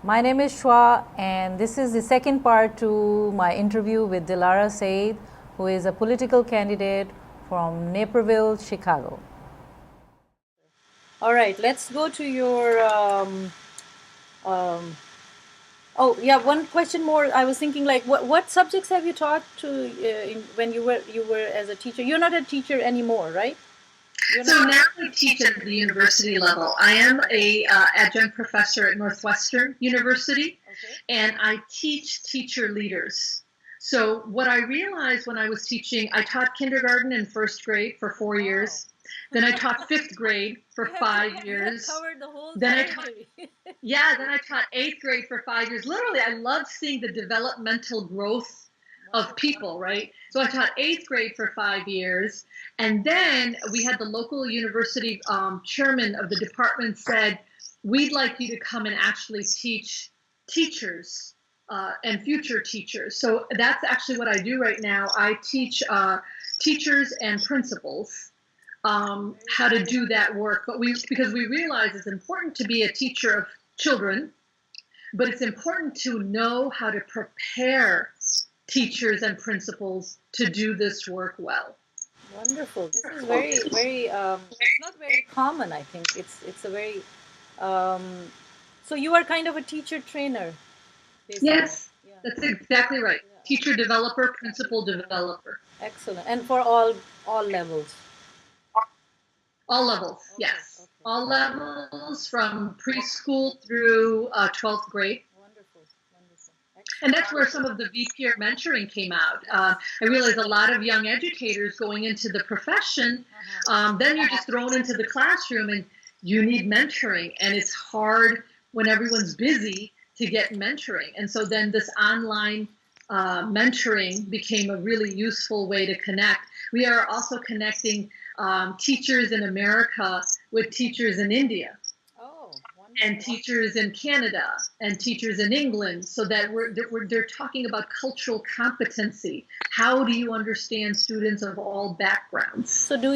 My name is Shwa, and this is the second part to my interview with Dilara Sayeed, who is a political candidate from Naperville, Chicago. All right, let's go to your. Oh yeah, one question more. I was thinking, like, what subjects have you taught to when you were as a teacher? You're not a teacher anymore, right? So now I teach at the university level. I am a adjunct professor at Northwestern University, and I teach teacher leaders. So what I realized when I was teaching, I taught kindergarten and first grade for 4 years. Then I taught fifth grade for 5 years. Covered the whole then I taught eighth grade for 5 years. Literally, I love seeing the developmental growth of people, right? So I taught eighth grade for 5 years. And then we had the local university chairman of the department said, we'd like you to come and actually teach teachers and future teachers. So that's actually what I do right now. I teach teachers and principals how to do that work. But because we realize it's important to be a teacher of children, but it's important to know how to prepare teachers and principals to do this work well. Wonderful. This is very, it's not very common, I think. It's a very, so you are kind of a teacher trainer. Basically. Yes, yeah. That's exactly right. Yeah. Teacher developer, principal developer. Excellent. And for all levels? All levels, okay. Yes. Okay. All levels from preschool through 12th grade. And that's where some of the VPR mentoring came out. I realized a lot of young educators going into the profession, then you're just thrown into the classroom and you need mentoring. And it's hard when everyone's busy to get mentoring. And so then this online mentoring became a really useful way to connect. We are also connecting teachers in America with teachers in India. And teachers in Canada and teachers in England, so that they're talking about cultural competency. How do you understand students of all backgrounds? So would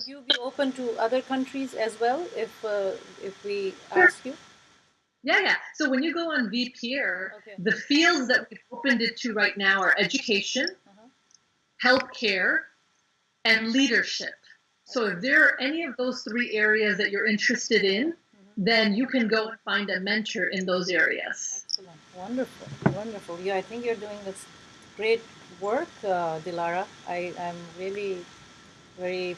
you be open to other countries as well if we ask you? Yeah. So when you go on VPR, the fields that we've opened it to right now are education, healthcare, and leadership. So if there are any of those three areas that you're interested in, then you can go and find a mentor in those areas. Excellent. Wonderful. Yeah, I think you're doing this great work, Dilara. I'm really very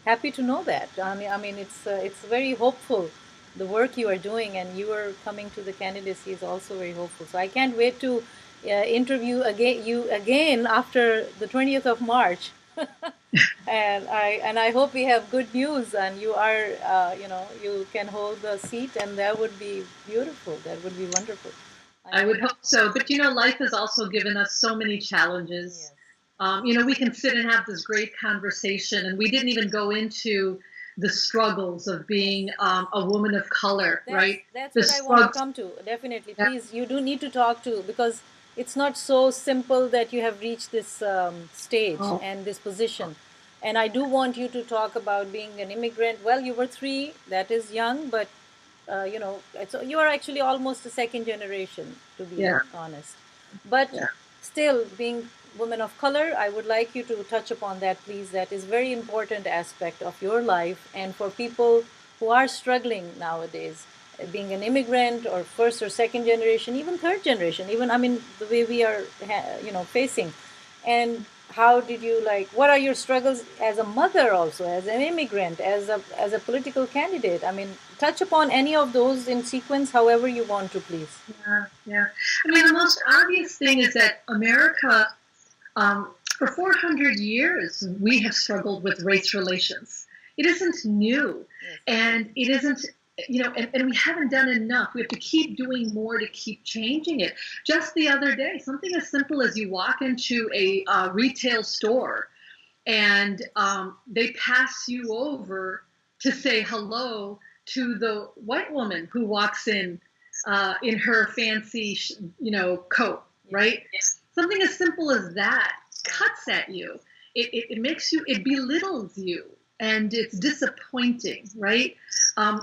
happy to know that. I mean, it's very hopeful, the work you are doing, and you are coming to the candidacy is also very hopeful. So I can't wait to interview you again after the 20th of March. and I hope we have good news, and you are you can hold the seat, and that would be beautiful. That would be wonderful. I would hope so. But life has also given us so many challenges. Yes. We can sit and have this great conversation, and we didn't even go into the struggles of being a woman of color, right? That's what I want to come to. Definitely, please. You do need to talk to, because it's not so simple that you have reached this stage and this position. And I do want you to talk about being an immigrant. Well, you were 3, that is young, but you are actually almost a second generation, to be honest. But still, being women of color, I would like you to touch upon that, please. That is a very important aspect of your life, and for people who are struggling nowadays, being an immigrant or first or second generation, even third generation, even, I mean, the way we are, facing. And how did you, what are your struggles as a mother also, as an immigrant, as a political candidate? I mean, touch upon any of those in sequence, however you want to, please. Yeah. I mean, the most obvious thing is that America, for 400 years, we have struggled with race relations. It isn't new, and it isn't, and we haven't done enough. We have to keep doing more to keep changing it. Just the other day, something as simple as you walk into a retail store and they pass you over to say hello to the white woman who walks in her fancy, coat, right? Something as simple as that cuts at you. It makes you, it belittles you. and it's disappointing, right?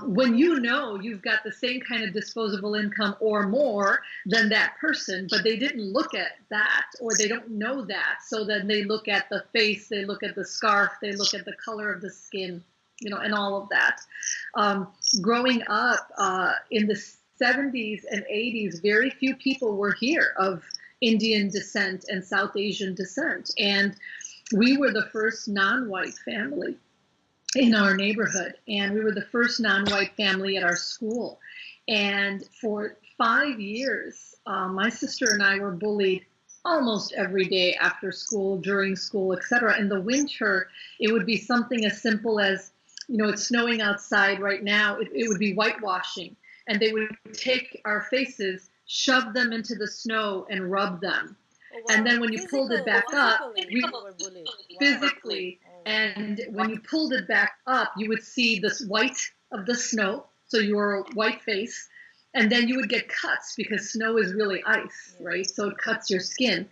When you know you've got the same kind of disposable income or more than that person, but they didn't look at that, or they don't know that. So then they look at the face, they look at the scarf, they look at the color of the skin, and all of that. Growing up in the 70s and 80s, very few people were here of Indian descent and South Asian descent. And we were the first non-white family in our neighborhood, and we were the first non-white family at our school. And for 5 years, my sister and I were bullied almost every day after school, during school, etc. In the winter, it would be something as simple as, it's snowing outside right now. It would be whitewashing, and they would take our faces, shove them into the snow, and rub them. Oh, wow. And then when you pulled it back up, physically, and when you pulled it back up, you would see this white of the snow, so you were a white face, and then you would get cuts because snow is really ice, right? So it cuts your skin.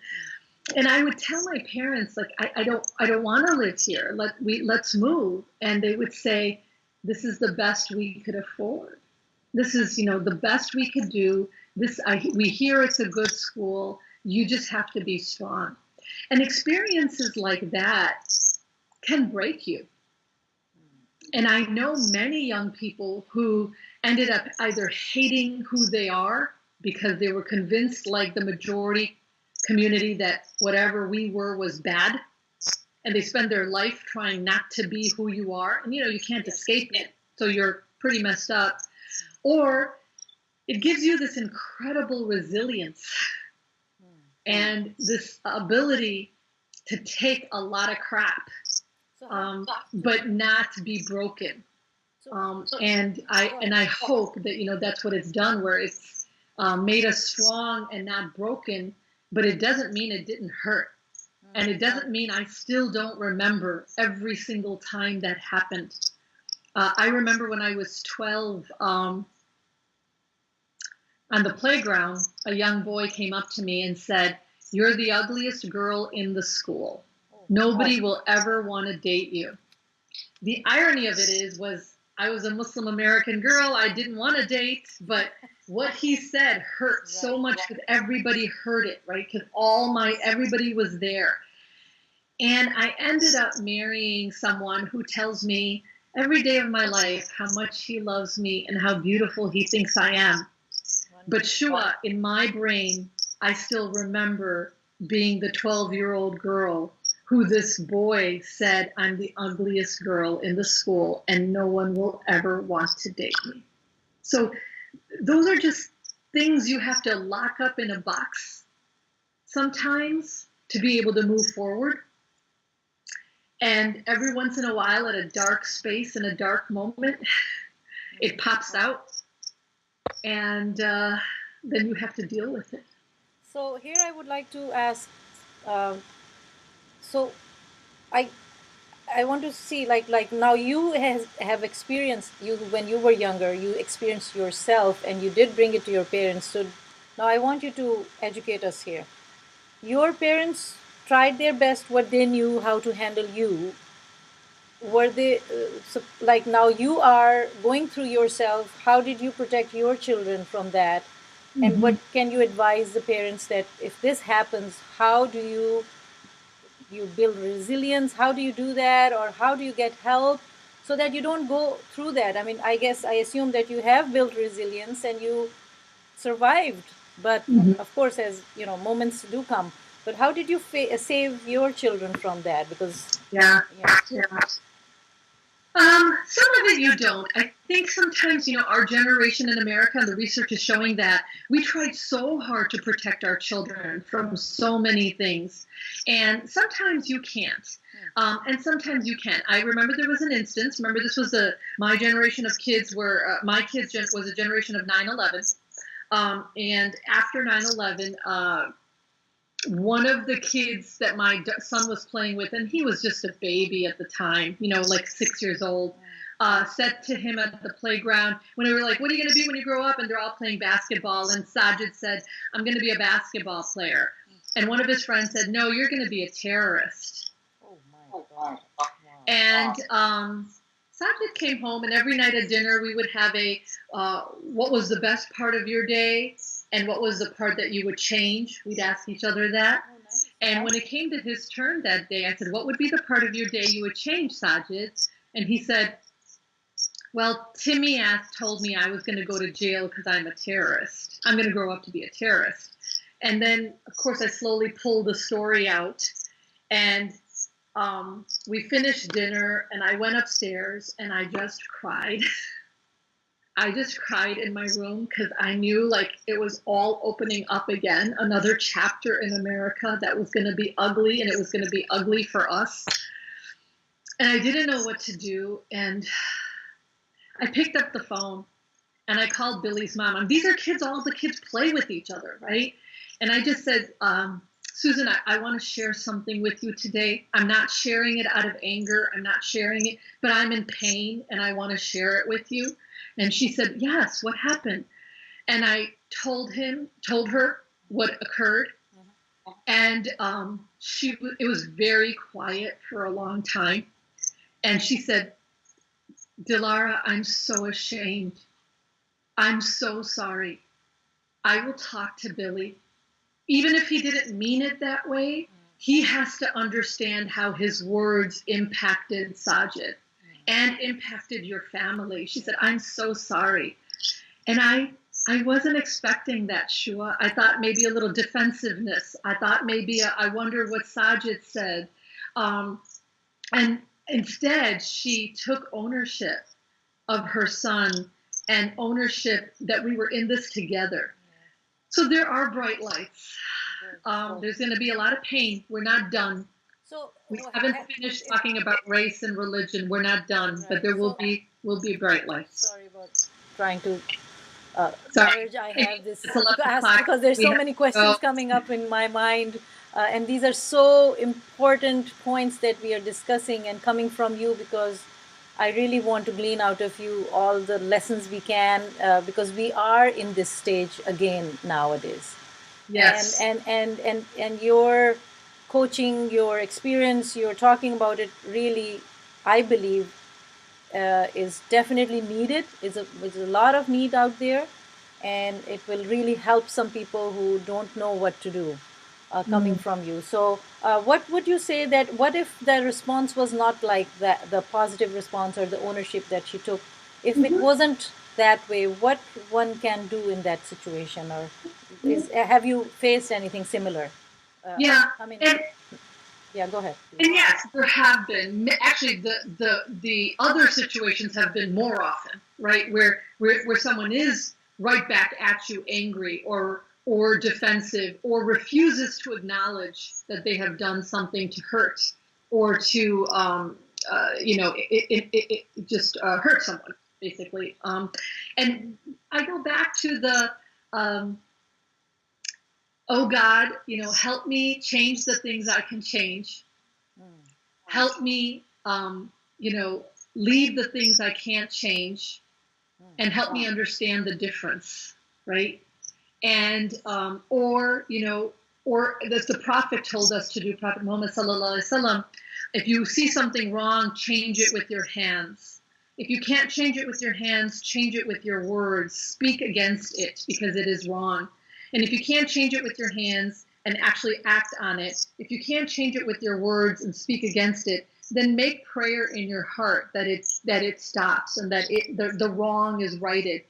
And I would tell my parents, like, I don't want to live here. Let's move. And they would say, this is the best we could afford. This is, the best we could do. We hear it's a good school. You just have to be strong. And experiences like that can break you. And I know many young people who ended up either hating who they are because they were convinced, like the majority community, that whatever we were was bad, and they spend their life trying not to be who you are, and you can't escape it, so you're pretty messed up. Or it gives you this incredible resilience and this ability to take a lot of crap, but not be broken. And I hope that that's what it's done, where it's made us strong and not broken. But it doesn't mean it didn't hurt. And it doesn't mean I still don't remember every single time that happened. I remember when I was 12, on the playground, a young boy came up to me and said, "You're the ugliest girl in the school. Nobody will ever want to date you." The irony of it was I was a Muslim American girl. I didn't want to date, but what he said hurt so much that everybody heard it, right? Because everybody was there. And I ended up marrying someone who tells me every day of my life how much he loves me and how beautiful he thinks I am. But Shua, in my brain, I still remember being the 12-year-old girl who this boy said, "I'm the ugliest girl in the school and no one will ever want to date me." So those are just things you have to lock up in a box sometimes to be able to move forward. And every once in a while, at a dark space, in a dark moment, it pops out. And then you have to deal with it. So here I would like to ask, so I want to see, like now you have experienced, when you were younger, you experienced yourself and you did bring it to your parents. So now I want you to educate us here. Your parents tried their best, what they knew, how to handle you. Were they, like now you are going through yourself, how did you protect your children from that? And what can you advise the parents that if this happens, how do you build resilience? How do you do that? Or how do you get help so that you don't go through that? I mean, I assume that you have built resilience and you survived. But of course, as moments do come. But how did you save your children from that? Because some of it you don't. I think sometimes, our generation in America, and the research is showing that we tried so hard to protect our children from so many things. And sometimes you can't. And sometimes you can. I remember there was an instance, this was my generation of kids where my kids was a generation of 9/11. And after 9/11, one of the kids that my son was playing with, and he was just a baby at the time, like 6 years old, said to him at the playground, when they were like, "What are you going to be when you grow up?" And they're all playing basketball. And Sajid said, "I'm going to be a basketball player." And one of his friends said, "No, you're going to be a terrorist." Oh, my God. And Sajid came home, and every night at dinner we would have a what was the best part of your day, and what was the part that you would change. We'd ask each other that. Oh, nice. And when it came to his turn that day, I said, what would be the part of your day you would change, Sajid? And he said, well, Timmy told me I was going to go to jail because I'm a terrorist. I'm going to grow up to be a terrorist. And then, of course, I slowly pulled the story out, and we finished dinner, and I went upstairs, and I just cried. I just cried in my room because I knew like it was all opening up again, another chapter in America that was going to be ugly, and it was going to be ugly for us. And I didn't know what to do, and I picked up the phone, and I called Billy's mom. And these are kids, all the kids play with each other, right? And I just said, Susan, I want to share something with you today. I'm not sharing it out of anger. I'm not sharing it, but I'm in pain, and I want to share it with you. And she said, yes, what happened? And I told her what occurred. And it was very quiet for a long time. And she said, Dilara, I'm so ashamed. I'm so sorry. I will talk to Billy. Even if he didn't mean it that way, he has to understand how his words impacted Sajid and impacted your family. She said, I'm so sorry. And I wasn't expecting that, Shua. I thought maybe a little defensiveness. I thought maybe I wonder what Sajid said. And instead, she took ownership of her son and ownership that we were in this together. So there are bright lights. There's going to be a lot of pain. We're not done. So we haven't finished talking about race and religion. We're not done, right. But there will be bright lights. Sorry about trying to urge. I have this to ask because there's so many questions coming up in my mind, and these are so important points that we are discussing and coming from you, because I really want to glean out of you all the lessons we can, because we are in this stage again nowadays. Yes. And your coaching, your experience, you're talking about it really, I believe, is definitely needed. There's a lot of need out there, and it will really help some people who don't know what to do. Coming from you. So what would you say what if the response was not like that, the positive response or the ownership that she took, if it wasn't that way, what one can do in that situation? Or have you faced anything similar? Yeah. Yeah, go ahead. And yes, there have been. Actually, the other situations have been more often, right? Where someone is right back at you angry or defensive, or refuses to acknowledge that they have done something to hurt or to, just hurt someone, basically. And I go back to the, oh God, help me change the things I can change. Help me, leave the things I can't change, and help me understand the difference, right? And or as the Prophet told us to do, Prophet Muhammad sallallahu alaihi wasallam, if you see something wrong, change it with your hands. If you can't change it with your hands, change it with your words. Speak against it because it is wrong. And if you can't change it with your hands and actually act on it, if you can't change it with your words and speak against it, then make prayer in your heart that it stops and that the wrong is righted.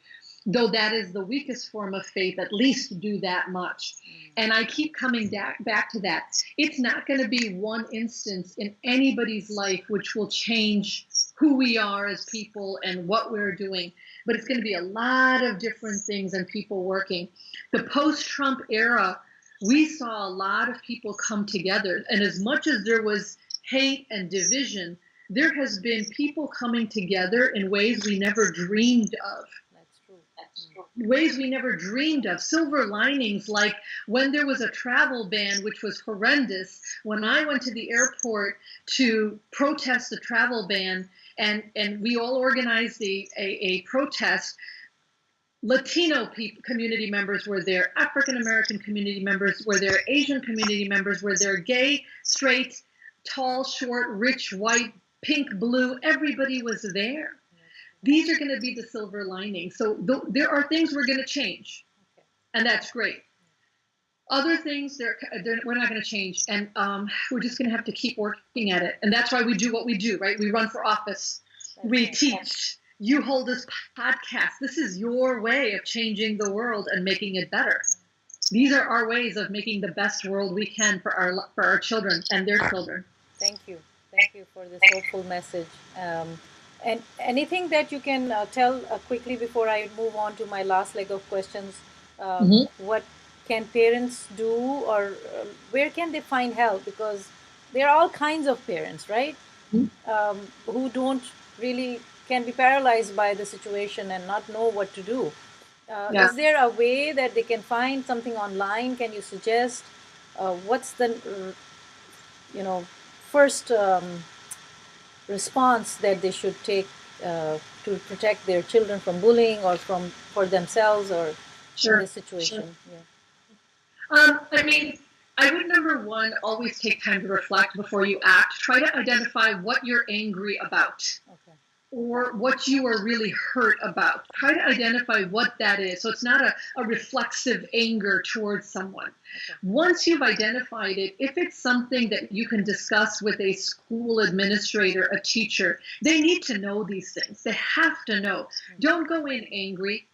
Though that is the weakest form of faith, at least do that much. And I keep coming back to that. It's not going to be one instance in anybody's life which will change who we are as people and what we're doing, but it's going to be a lot of different things and people working. The post-Trump era, we saw a lot of people come together. And as much as there was hate and division, there has been people coming together in ways we never dreamed of. Ways we never dreamed of, silver linings, like when there was a travel ban, which was horrendous. When I went to the airport to protest the travel ban, and we all organized a protest, Latino community members were there, African American community members were there, Asian community members were there, gay, straight, tall, short, rich, white, pink, blue, everybody was there. These are going to be the silver lining. So there are things we're going to change, and that's great. Other things, we're not going to change, and we're just going to have to keep working at it. And that's why we do what we do, right? We run for office. We teach. You hold this podcast. This is your way of changing the world and making it better. These are our ways of making the best world we can for our children and their children. Thank you. Thank you for this hopeful message. And anything that you can tell quickly before I move on to my last leg of questions, what can parents do, or where can they find help? Because there are all kinds of parents, right? Who don't really, can be paralyzed by the situation and not know what to do. Is there a way that they can find something online? Can you suggest what's the first response that they should take to protect their children from bullying or for themselves or in this situation? I mean, I would, number one, always take time to reflect before you act. Try to identify what you're angry about or what you are really hurt about. Try to identify what that is. So it's not a reflexive anger towards someone. Once you've identified it, if it's something that you can discuss with a school administrator, a teacher, they need to know these things. They have to know. Don't go in angry.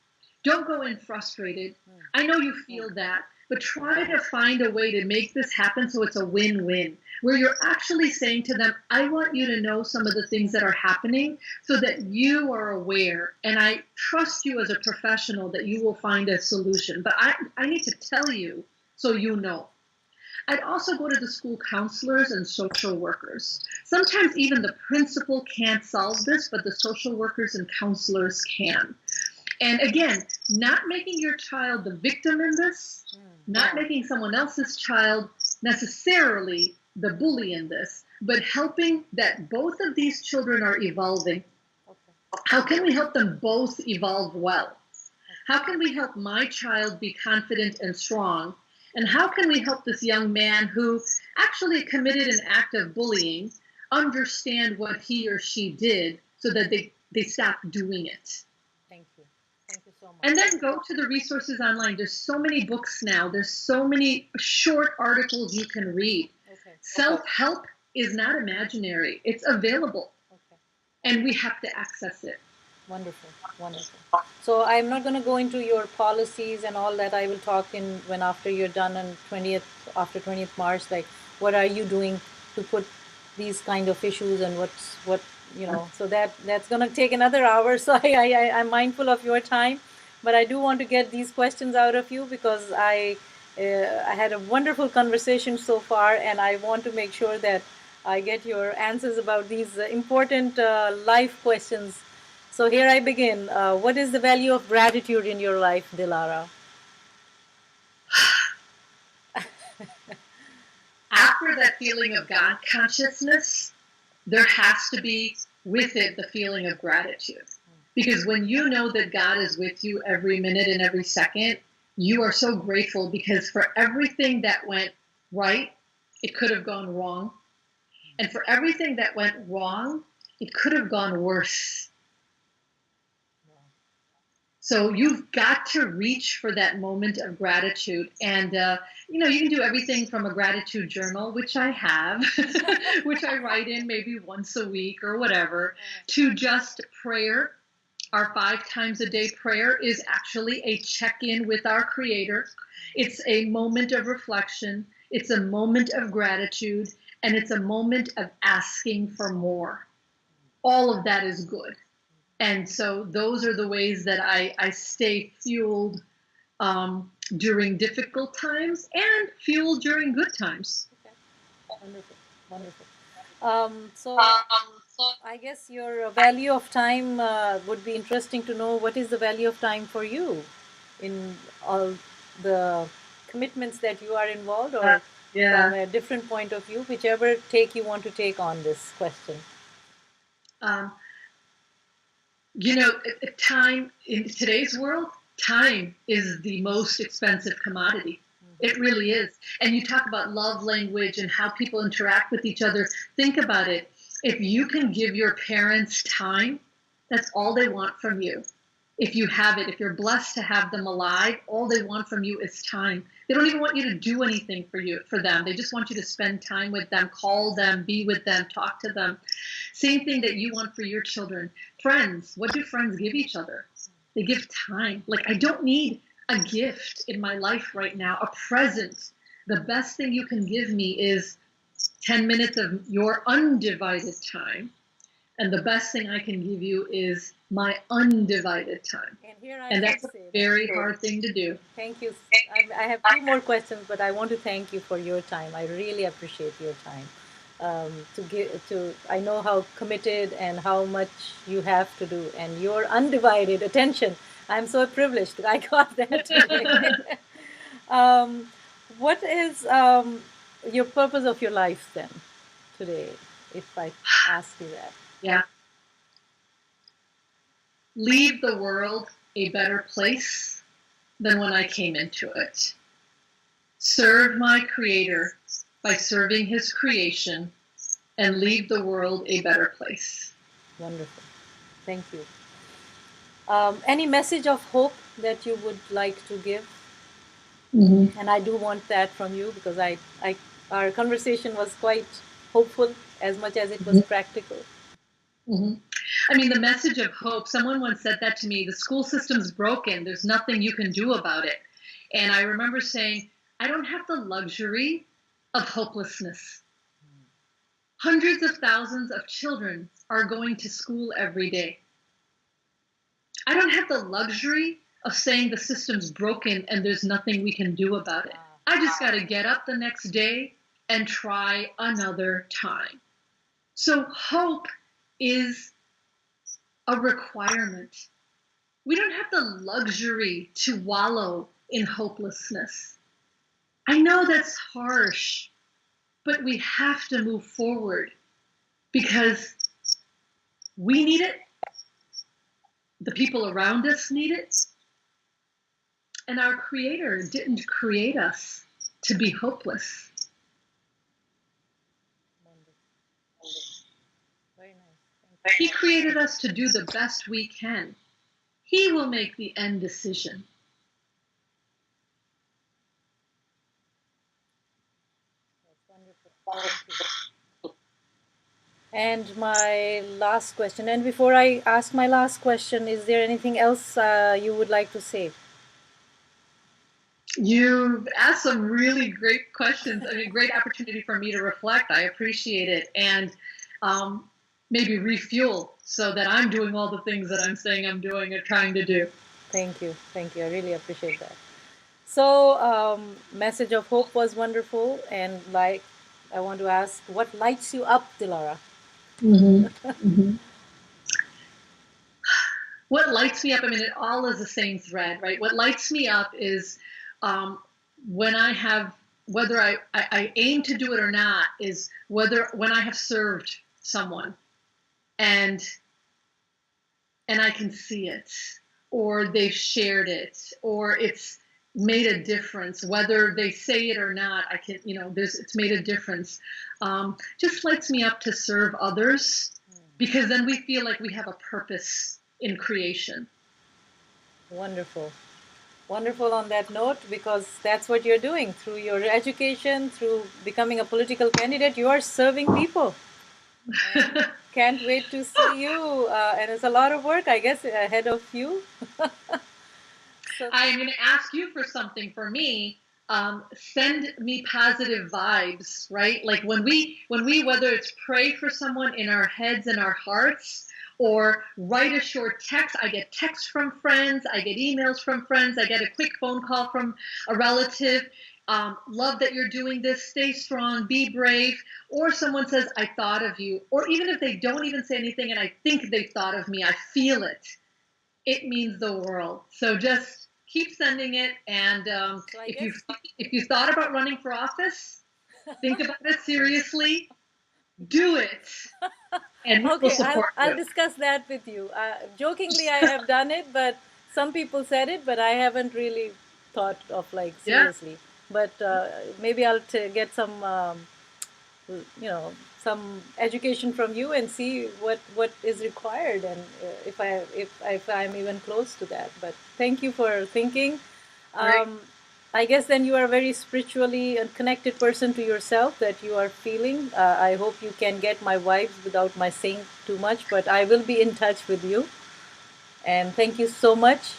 Don't go in frustrated. I know you feel that. But try to find a way to make this happen so it's a win-win, where you're actually saying to them, I want you to know some of the things that are happening so that you are aware, and I trust you as a professional that you will find a solution. But I need to tell you so you know. I'd also go to the school counselors and social workers. Sometimes even the principal can't solve this, but the social workers and counselors can. And again, not making your child the victim in this, not making someone else's child necessarily the bully in this, but helping that both of these children are evolving. How can we help them both evolve well? How can we help my child be confident and strong? And how can we help this young man who actually committed an act of bullying understand what he or she did so that they stop doing it? Thank you. Thank you so much. And then go to the resources online. There's so many books now. There's so many short articles you can read. Self-help is not imaginary. It's available. And we have to access it. Wonderful. Wonderful. So I'm not going to go into your policies and all that. I will talk when after you're done on after 20th March, like what are you doing to put these kind of issues and what so that's going to take another hour. So I'm mindful of your time, but I do want to get these questions out of you because I had a wonderful conversation so far, and I want to make sure that I get your answers about these important life questions. So here I begin. What is the value of gratitude in your life, Dilara? After that feeling of God consciousness, there has to be with it the feeling of gratitude. Because when you know that God is with you every minute and every second, you are so grateful because for everything that went right, it could have gone wrong. And for everything that went wrong, it could have gone worse. So you've got to reach for that moment of gratitude. And, you can do everything from a gratitude journal, which I have, which I write in maybe once a week or whatever, to just prayer. Our 5 times a day prayer is actually a check-in with our Creator. It's a moment of reflection. It's a moment of gratitude. And it's a moment of asking for more. All of that is good. And so those are the ways that I stay fueled during difficult times and fueled during good times. Okay. Wonderful. Wonderful. So I guess your value of time would be interesting to know. What is the value of time for you in all the commitments that you are involved, or from a different point of view, whichever take you want to take on this question? Time in today's world, time is the most expensive commodity. It really is. And you talk about love language and how people interact with each other. Think about it. If you can give your parents time, that's all they want from you. If you have it, if you're blessed to have them alive, all they want from you is time. They don't even want you to do anything for them. They just want you to spend time with them, call them, be with them, talk to them. Same thing that you want for your children. Friends, what do friends give each other? They give time. Like, I don't need a gift in my life right now, a present. The best thing you can give me is 10 minutes of your undivided time. And the best thing I can give you is my undivided time. And that's a very hard thing to do. Thank you. I have two more questions, but I want to thank you for your time. I really appreciate your time. I know how committed and how much you have to do, and your undivided attention. I'm so privileged. I got that today. What is your purpose of your life then today, if I ask you that? Yeah. Leave the world a better place than when I came into it. Serve my Creator by serving His creation, and leave the world a better place. Wonderful. Thank you. Any message of hope that you would like to give? Mm-hmm. And I do want that from you, because our conversation was quite hopeful as much as it was mm-hmm. practical. Mm-hmm. I mean, the message of hope, someone once said that to me, the school system's broken, there's nothing you can do about it. And I remember saying, I don't have the luxury of hopelessness. Hundreds of thousands of children are going to school every day. I don't have the luxury of saying the system's broken and there's nothing we can do about it. I just got to get up the next day and try another time. So hope is a requirement. We don't have the luxury to wallow in hopelessness. I know that's harsh, but we have to move forward because we need it. The people around us need it. And our Creator didn't create us to be hopeless. He created us to do the best we can. He will make the end decision. And my last question, and before I ask my last question, is there anything else you would like to say? You've asked some really great questions. I mean, great opportunity for me to reflect. I appreciate it. And maybe refuel so that I'm doing all the things that I'm saying I'm doing or trying to do. Thank you. Thank you. I really appreciate that. So, message of hope was wonderful. And I want to ask, what lights you up, Dilara? Mm-hmm. Mm-hmm. What lights me up, I mean, it all is the same thread, right? What lights me up is when I have, whether I aim to do it or not, is when I have served someone and I can see it, or they've shared it, or it's made a difference, whether they say it or not, I can, it's made a difference. Just lights me up to serve others, because then we feel like we have a purpose in creation. Wonderful. Wonderful on that note, because that's what you're doing through your education, through becoming a political candidate. You are serving people. Can't wait to see you. And it's a lot of work, I guess, ahead of you. So, I'm going to ask you for something for me. Send me positive vibes, right? Like when we, whether it's pray for someone in our heads and our hearts, or write a short text. I get texts from friends. I get emails from friends. I get a quick phone call from a relative. Love that you're doing this. Stay strong. Be brave. Or someone says, I thought of you. Or even if they don't even say anything and I think they thought of me, I feel it. It means the world. So just keep sending it. And if you thought about running for office, think about it seriously. Do it. And okay, I'll discuss that with you. Jokingly, I have done it, but some people said it, but I haven't really thought of seriously. Yeah. But maybe I'll get some some education from you and see what is required, and if I'm even close to that. But thank you for thinking. I guess then you are a very spiritually and connected person to yourself, that you are feeling. I hope you can get my vibes without my saying too much, but I will be in touch with you. And thank you so much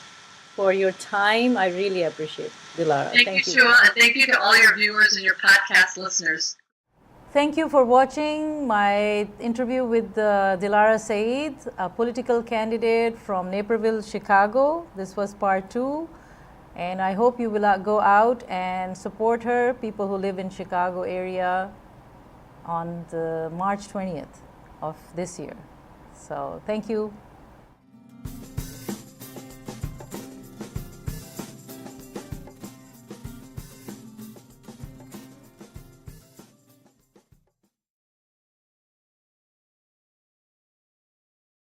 for your time. I really appreciate it, Dilara. Thank you, Shua, and thank you to all your viewers and your podcast listeners. Thank you for watching my interview with Dilara Sayeed, a political candidate from Naperville, Chicago. This was part 2. And I hope you will go out and support her, people who live in Chicago area, on the March 20th of this year. So thank you.